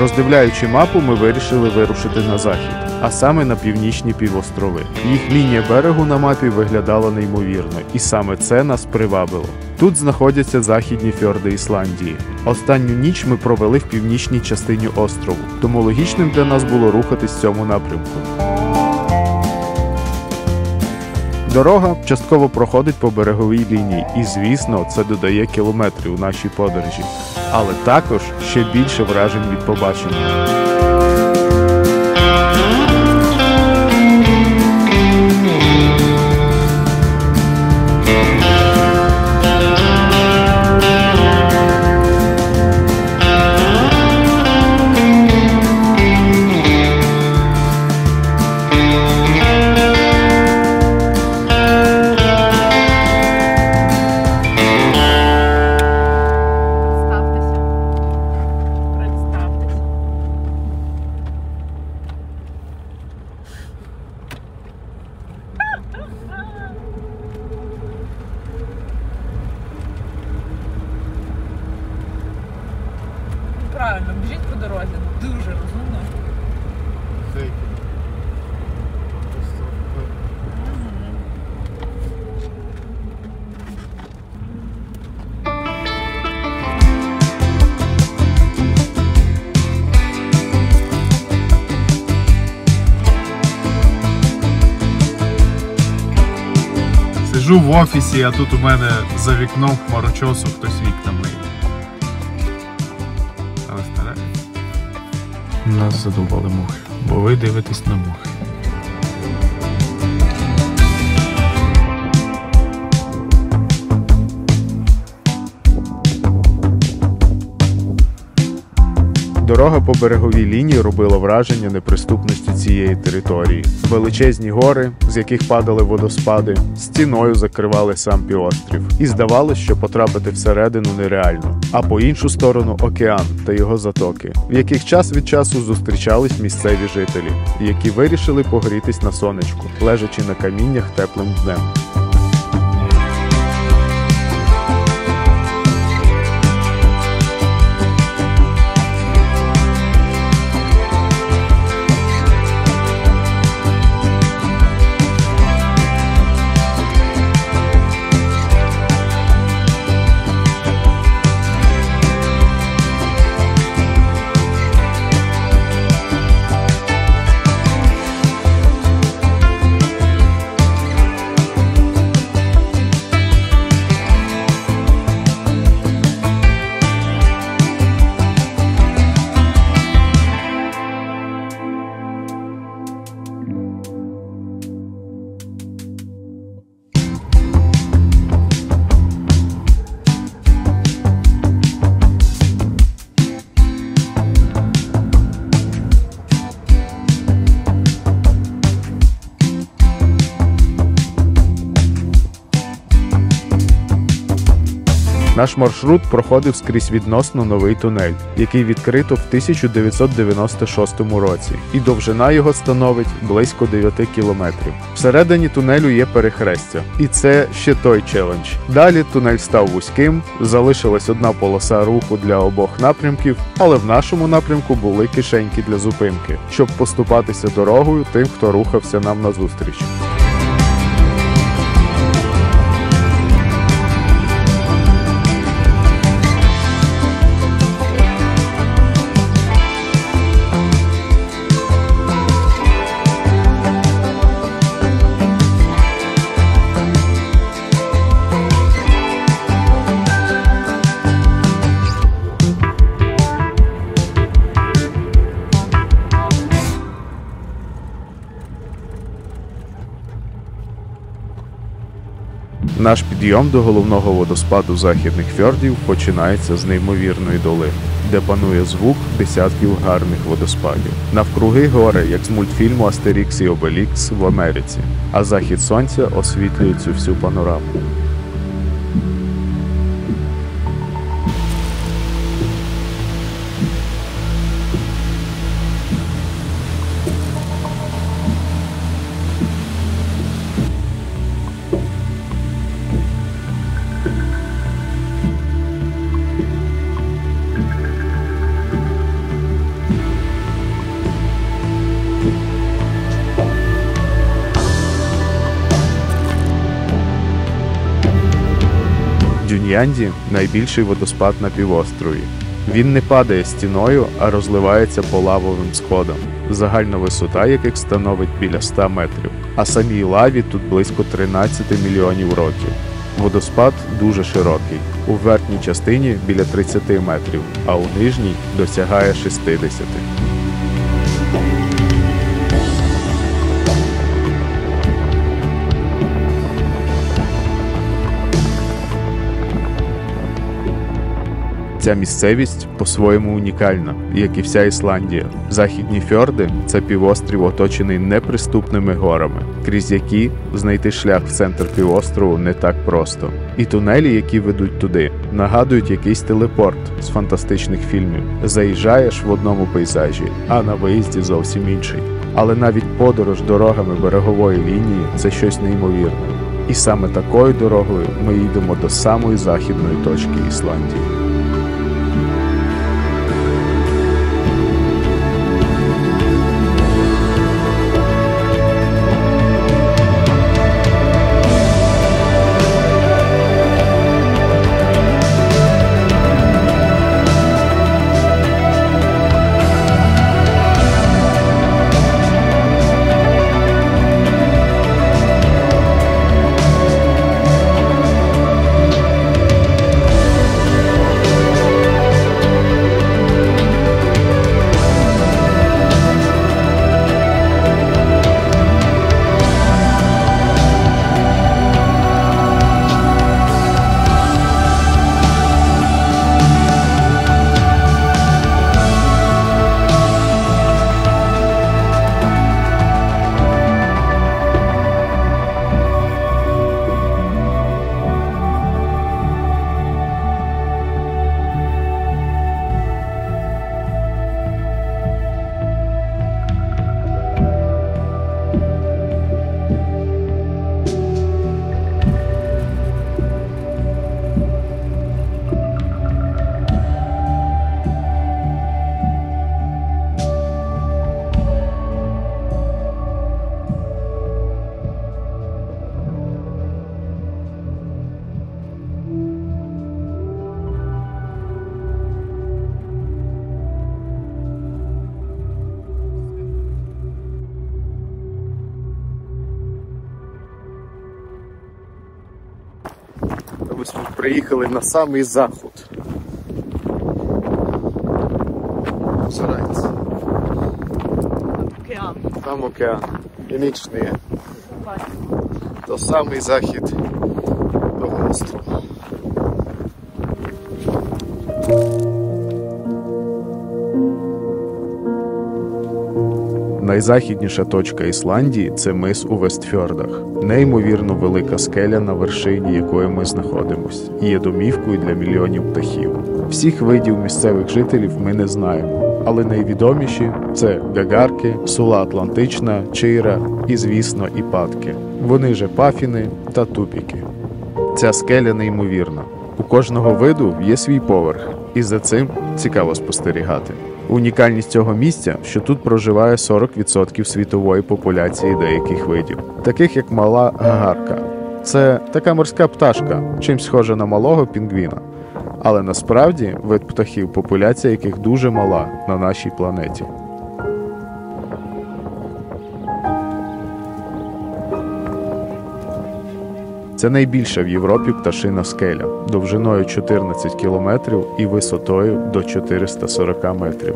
Роздивляючи мапу, ми вирішили вирушити на захід, а саме на північні півострови. Їх лінія берегу на мапі виглядала неймовірно, і саме це нас привабило. Тут знаходяться західні фьорди Ісландії. Останню ніч ми провели в північній частині острову, тому логічним для нас було рухатись в цьому напрямку. Дорога частково проходить по береговій лінії і, звісно, це додає кілометрів у нашій подорожі. Але також ще більше вражень від побаченого. Правильно, біжіть по дорозі. Дуже розумно. Сижу в офісі, а тут у мене за вікном хмарочосу хтось вікна миє. Але стараюсь. Нас задовбали мухи, бо ви дивитесь на мухи. Дорога по береговій лінії робила враження неприступності цієї території. Величезні гори, з яких падали водоспади, стіною закривали сам півострів. І здавалось, що потрапити всередину нереально. А по іншу сторону океан та його затоки, в яких час від часу зустрічались місцеві жителі, які вирішили погрітись на сонечку, лежачи на каміннях теплим днем. Наш маршрут проходив скрізь відносно новий тунель, який відкрито в 1996 році, і довжина його становить близько 9 кілометрів. Всередині тунелю є перехрестя, і це ще той челендж. Далі тунель став вузьким, залишилась одна полоса руху для обох напрямків, але в нашому напрямку були кишеньки для зупинки, щоб поступатися дорогою тим, хто рухався нам назустріч. Наш підйом до головного водоспаду західних фьордів починається з неймовірної долини, де панує звук десятків гарних водоспадів. Навкруги гори, як з мультфільму «Астерікс і Обелікс» в Америці, а захід сонця освітлює цю всю панораму. Н'Янді – найбільший водоспад на півострові. Він не падає стіною, а розливається по лавовим сходам, загальна висота яких становить біля 100 метрів, а самій лаві тут близько 13 мільйонів років. Водоспад дуже широкий, у верхній частині біля 30 метрів, а у нижній досягає 60. Ця місцевість по-своєму унікальна, як і вся Ісландія. Західні фьорди – це півострів, оточений неприступними горами, крізь які знайти шлях в центр півострову не так просто. І тунелі, які ведуть туди, нагадують якийсь телепорт з фантастичних фільмів. Заїжджаєш в одному пейзажі, а на виїзді зовсім інший. Але навіть подорож дорогами берегової лінії – це щось неймовірне. І саме такою дорогою ми їдемо до самої західної точки Ісландії. Ось ми приїхали на самий захід. Озирається. Океан. Там океан. Північний. То самий захід того острова. Найзахідніша точка Ісландії – це мис у Вестфьордах. Неймовірно велика скеля, на вершині якої ми знаходимось. Є домівкою для мільйонів птахів. Всіх видів місцевих жителів ми не знаємо, але найвідоміші – це гагарки, сула атлантична, чийра і, звісно, іпатки. Вони же пафіни та тупіки. Ця скеля неймовірна. У кожного виду є свій поверх, і за цим цікаво спостерігати. Унікальність цього місця, що тут проживає 40% світової популяції деяких видів, таких як мала гагарка. Це така морська пташка, чимсь схожа на малого пінгвіна. Але насправді вид птахів, популяція яких дуже мала на нашій планеті. Це найбільша в Європі пташина скеля, довжиною 14 кілометрів і висотою до 440 метрів.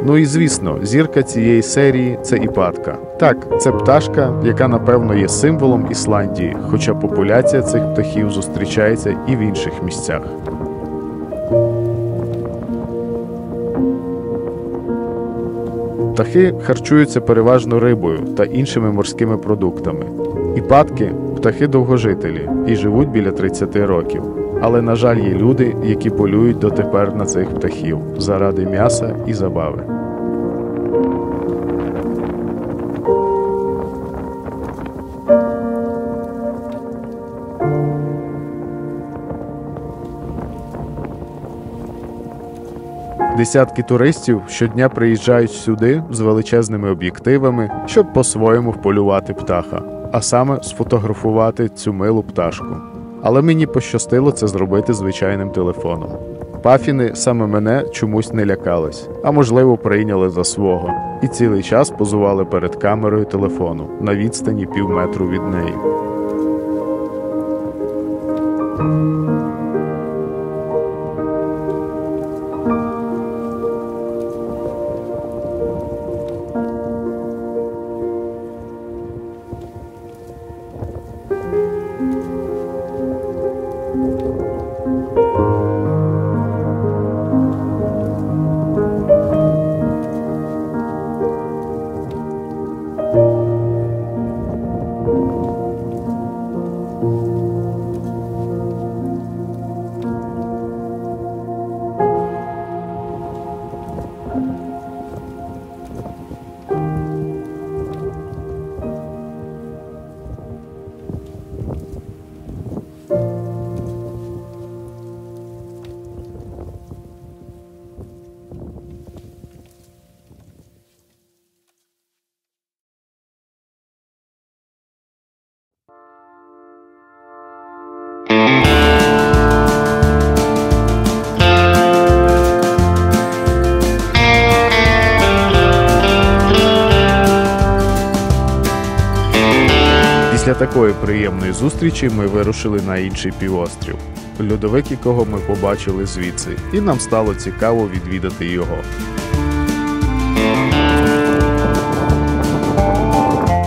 Ну і звісно, зірка цієї серії – це іпатка. Так, це пташка, яка напевно є символом Ісландії, хоча популяція цих птахів зустрічається і в інших місцях. Птахи харчуються переважно рибою та іншими морськими продуктами. Іпатки – птахи довгожителі і живуть біля 30 років. Але, на жаль, є люди, які полюють дотепер на цих птахів заради м'яса і забави. Десятки туристів щодня приїжджають сюди з величезними об'єктивами, щоб по-своєму вполювати птаха, а саме сфотографувати цю милу пташку. Але мені пощастило це зробити звичайним телефоном. Пафіни саме мене чомусь не лякались, а можливо прийняли за свого, і цілий час позували перед камерою телефону на відстані півметру від неї. Після такої приємної зустрічі ми вирушили на інший півострів, льодовик якого ми побачили звідси, і нам стало цікаво відвідати його.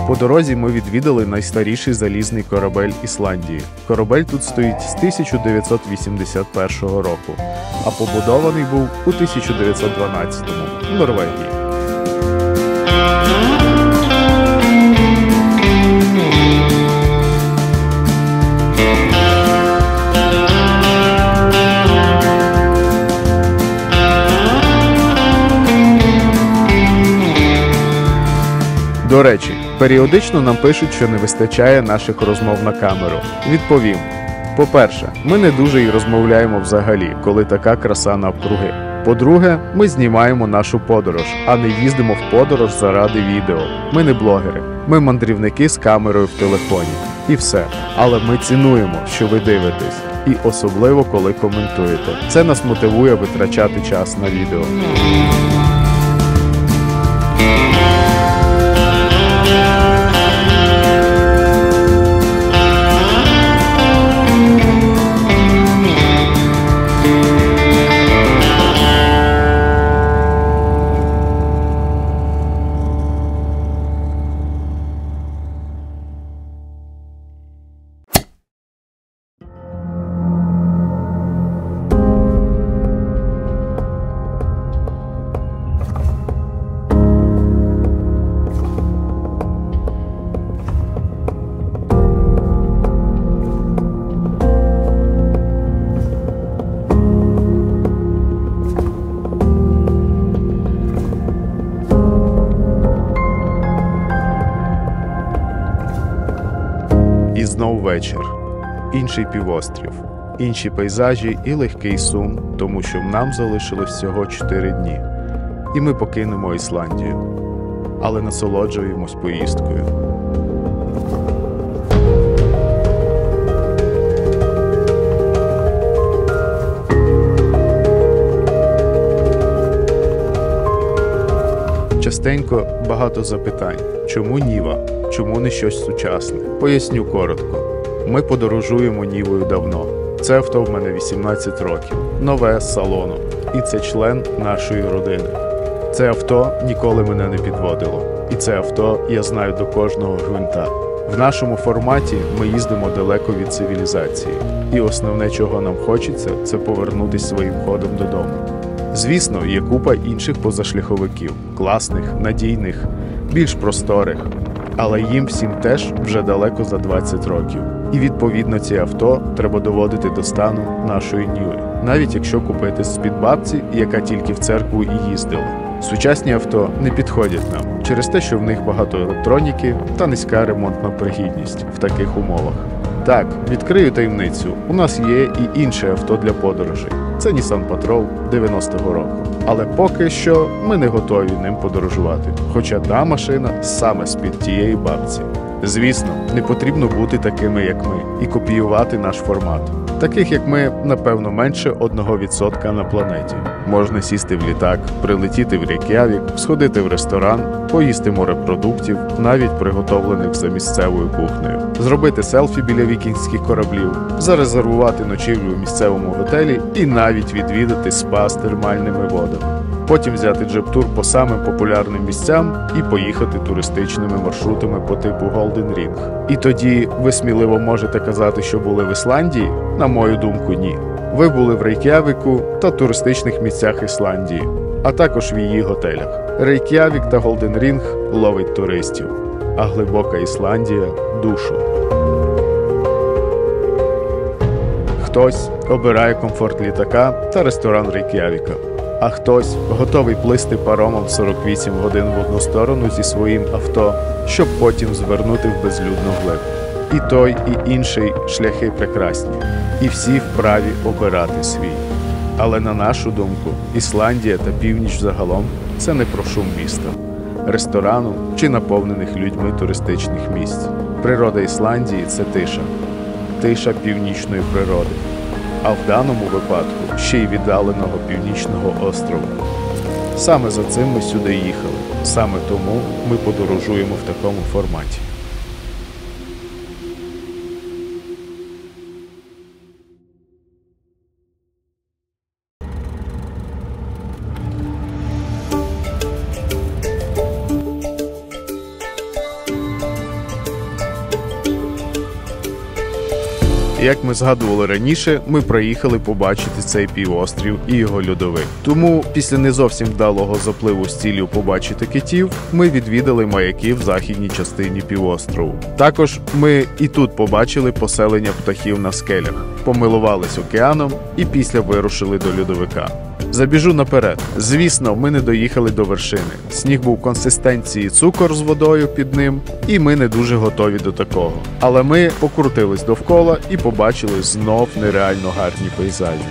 По дорозі ми відвідали найстаріший залізний корабель Ісландії. Корабель тут стоїть з 1981 року, а побудований був у 1912-му в Норвегії. До речі, періодично нам пишуть, що не вистачає наших розмов на камеру. Відповім. По-перше, ми не дуже й розмовляємо взагалі, коли така краса навкруги. По-друге, ми знімаємо нашу подорож, а не їздимо в подорож заради відео. Ми не блогери, ми мандрівники з камерою в телефоні. І все. Але ми цінуємо, що ви дивитесь. І особливо, коли коментуєте. Це нас мотивує витрачати час на відео. І знов вечір. Інший півострів. Інші пейзажі і легкий сум, тому що нам залишилось всього 4 дні. І ми покинемо Ісландію. Але насолоджуємось поїздкою. Частенько багато запитань. Чому Ніва? Чому не щось сучасне? Поясню коротко. Ми подорожуємо Нівою давно. Це авто в мене 18 років. Нове, з салону. І це член нашої родини. Це авто ніколи мене не підводило. І це авто я знаю до кожного гвинта. В нашому форматі ми їздимо далеко від цивілізації. І основне, чого нам хочеться, це повернутися своїм ходом додому. Звісно, є купа інших позашляховиків. Класних, надійних, більш просторих. Але їм всім теж вже далеко за 20 років. І відповідно ці авто треба доводити до стану нашої Ніви. Навіть якщо купити з-під бабці, яка тільки в церкву і їздила. Сучасні авто не підходять нам через те, що в них багато електроніки та низька ремонтна пригідність в таких умовах. Так, відкрию таємницю, у нас є і інше авто для подорожей. Це Nissan Patrol 90-го року. Але поки що ми не готові ним подорожувати. Хоча та машина саме з-під тієї бабці. Звісно, не потрібно бути такими, як ми, і копіювати наш формат. Таких, як ми, напевно, менше 1% на планеті. Можна сісти в літак, прилетіти в Рейк'явік, сходити в ресторан, поїсти морепродуктів, навіть приготовлених за місцевою кухнею, зробити селфі біля вікінгських кораблів, зарезервувати ночівлю у місцевому готелі і навіть відвідати спа з термальними водами. Потім взяти джип-тур по самим популярним місцям і поїхати туристичними маршрутами по типу Golden Ring. І тоді ви сміливо можете казати, що були в Ісландії? На мою думку, ні. Ви були в Рейк'явіку та туристичних місцях Ісландії, а також в її готелях. Рейк'явік та Golden Ring ловить туристів, а глибока Ісландія – душу. Хтось обирає комфорт літака та ресторан Рейк'явіка. А хтось готовий плисти паромом 48 годин в одну сторону зі своїм авто, щоб потім звернути в безлюдну глиб. І той, і інший шляхи прекрасні, і всі вправі обирати свій. Але на нашу думку, Ісландія та північ загалом – це не про шум міста, ресторану чи наповнених людьми туристичних місць. Природа Ісландії – це тиша. Тиша північної природи. А в даному випадку ще й віддаленого північного острова. Саме за цим ми сюди їхали. Саме тому ми подорожуємо в такому форматі. Як ми згадували раніше, ми приїхали побачити цей півострів і його льодовик. Тому після не зовсім вдалого запливу з ціллю побачити китів, ми відвідали маяки в західній частині півострову. Також ми і тут побачили поселення птахів на скелях, помилувались океаном і після вирушили до льодовика. Забіжу наперед. Звісно, ми не доїхали до вершини. Сніг був консистенції цукор з водою під ним, і ми не дуже готові до такого. Але ми покрутились довкола і побачили знов нереально гарні пейзажі.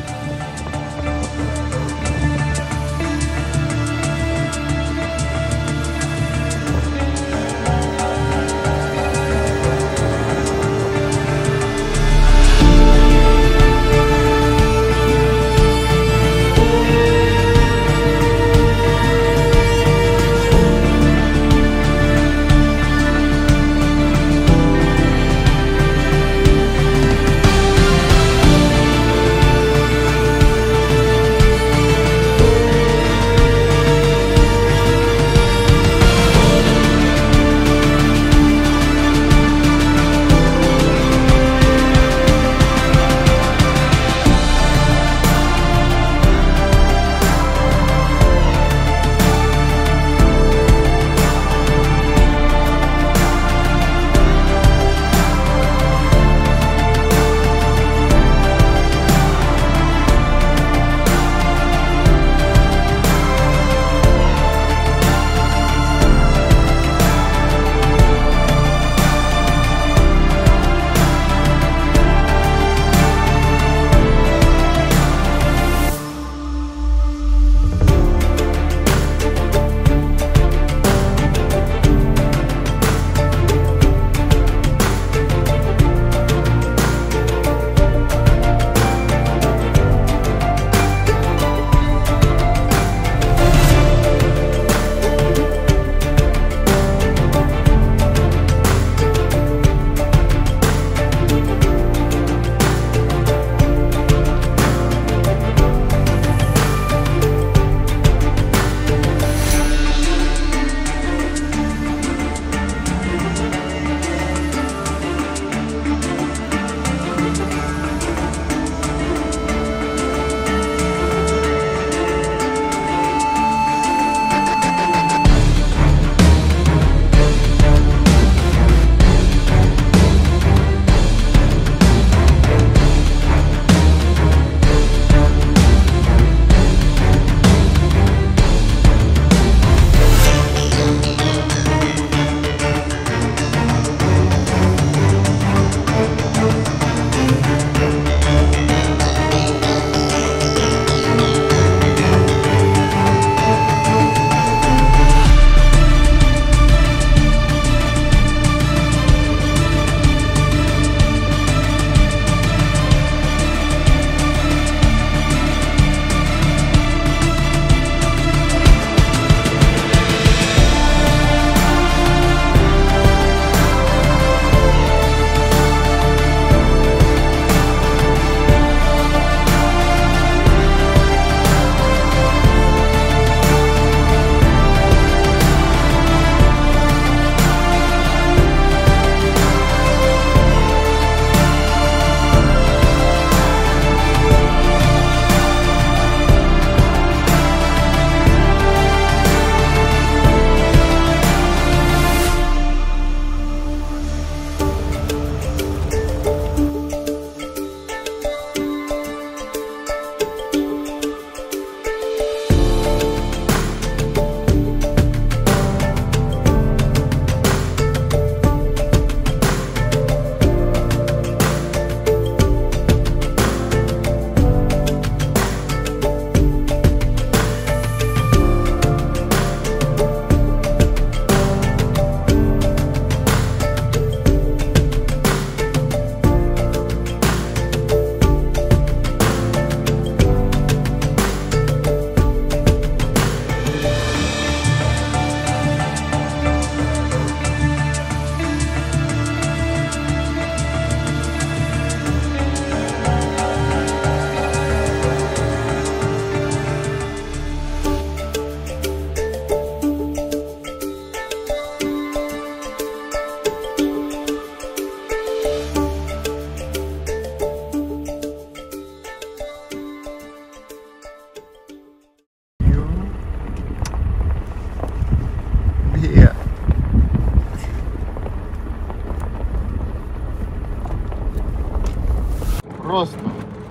просто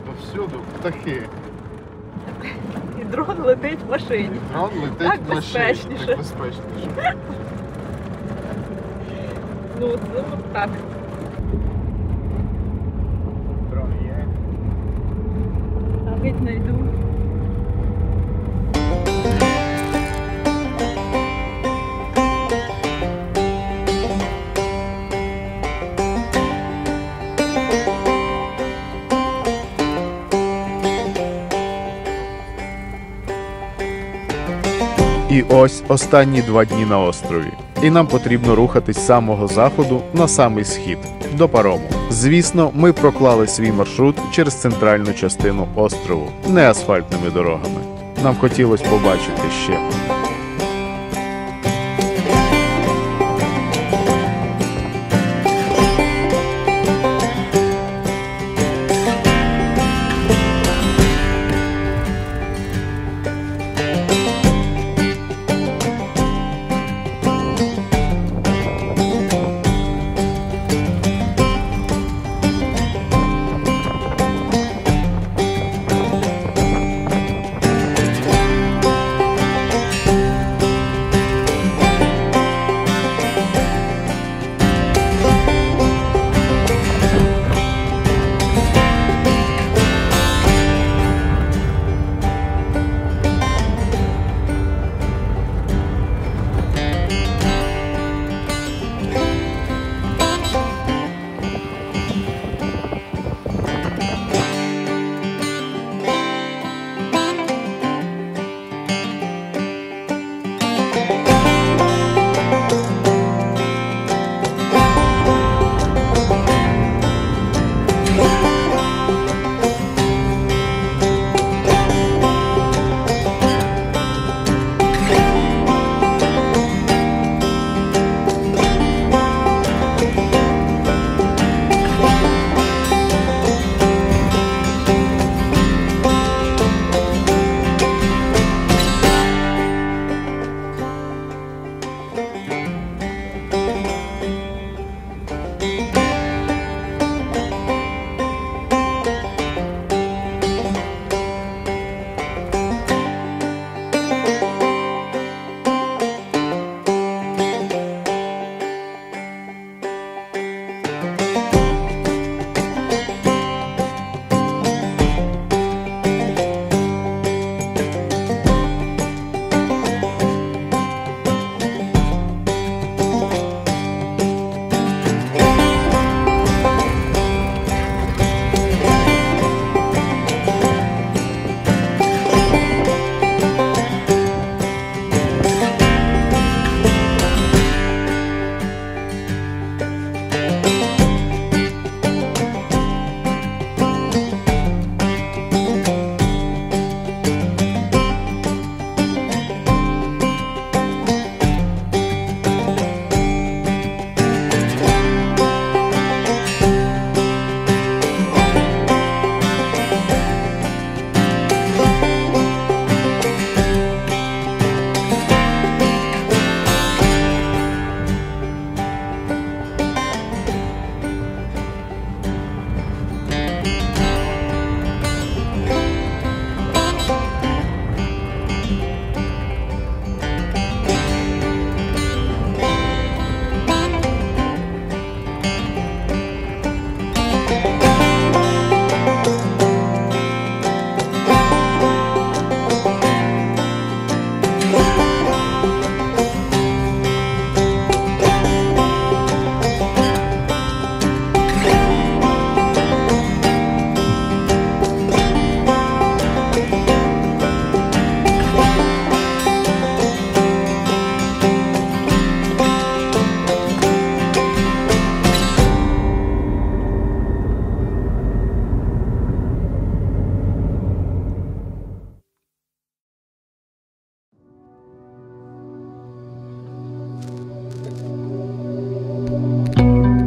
повсюду птахи. І дрон летить в машині. Дрон летить Так в машині. безпечніше. Так безпечніше. Ну, так. Дрон є. Навіть не йду. І ось останні 2 дні на острові. І нам потрібно рухатись з самого заходу на самий схід, до парому. Звісно, ми проклали свій маршрут через центральну частину острову, не асфальтними дорогами. Нам хотілося побачити ще.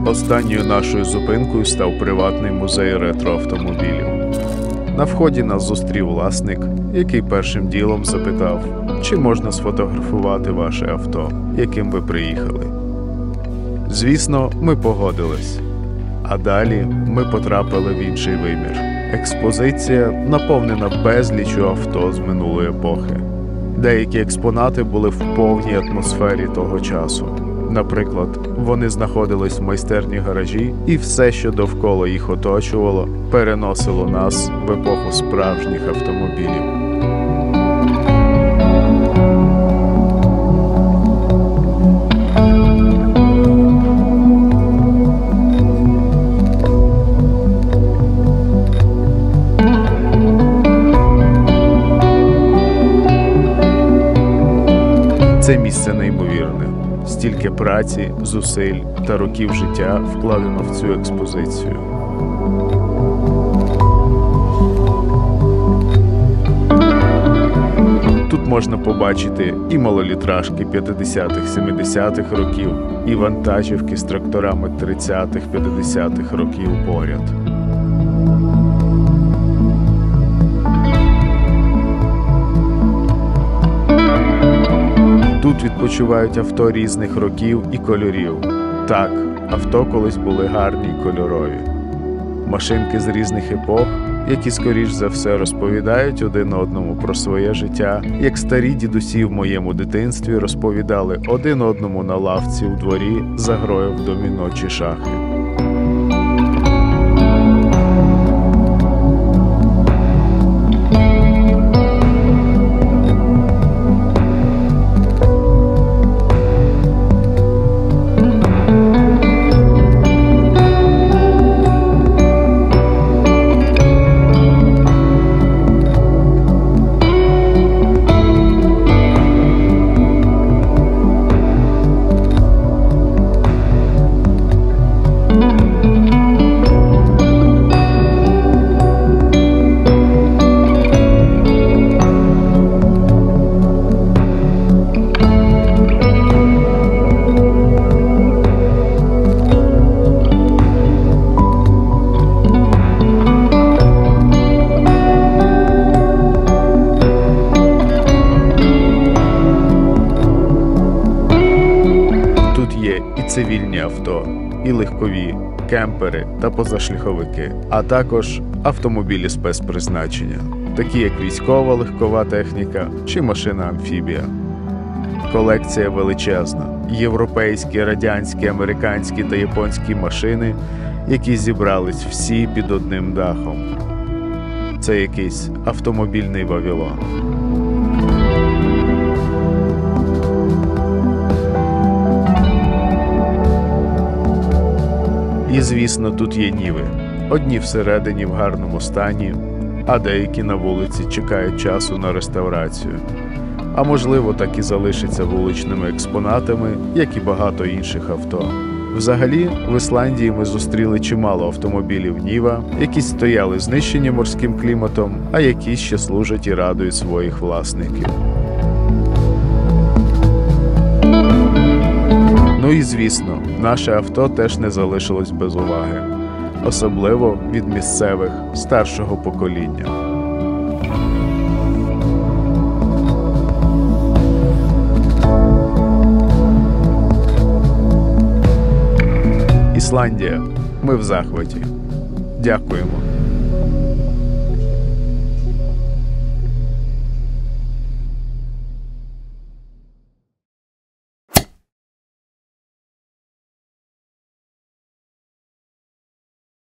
Останньою нашою зупинкою став приватний музей ретроавтомобілів. На вході нас зустрів власник, який першим ділом запитав, чи можна сфотографувати ваше авто, яким ви приїхали. Звісно, ми погодились. А далі ми потрапили в інший вимір. Експозиція наповнена безліччю авто з минулої епохи. Деякі експонати були в повній атмосфері того часу. Наприклад, вони знаходились в майстерні гаражі, і все, що довкола їх оточувало, переносило нас в епоху справжніх автомобілів. Це місце неймовірне. Стільки праці, зусиль та років життя вкладено в цю експозицію. Тут можна побачити і малолітражки 50-х, 70-х років, і вантажівки з тракторами 30-х, 50-х років поряд. Тут відпочивають авто різних років і кольорів. Так, авто колись були гарні й кольорові. Машинки з різних епох, які, скоріш за все, розповідають один одному про своє життя, як старі дідусі в моєму дитинстві розповідали один одному на лавці у дворі за грою в доміно чи шахи. Цивільні авто, і легкові, кемпери та позашляховики, а також автомобілі спецпризначення, такі як військова легкова техніка чи машина-амфібія. Колекція величезна. Європейські, радянські, американські та японські машини, які зібрались всі під одним дахом. Це якийсь автомобільний Вавилон. І, звісно, тут є ніви. Одні всередині в гарному стані, а деякі на вулиці чекають часу на реставрацію. А можливо, так і залишаться вуличними експонатами, як і багато інших авто. Взагалі, в Ісландії ми зустріли чимало автомобілів Ніва, які стояли знищені морським кліматом, а які ще служать і радують своїх власників. Ну і звісно, наше авто теж не залишилось без уваги, особливо від місцевих, старшого покоління. Ісландія. Ми в захваті. Дякуємо.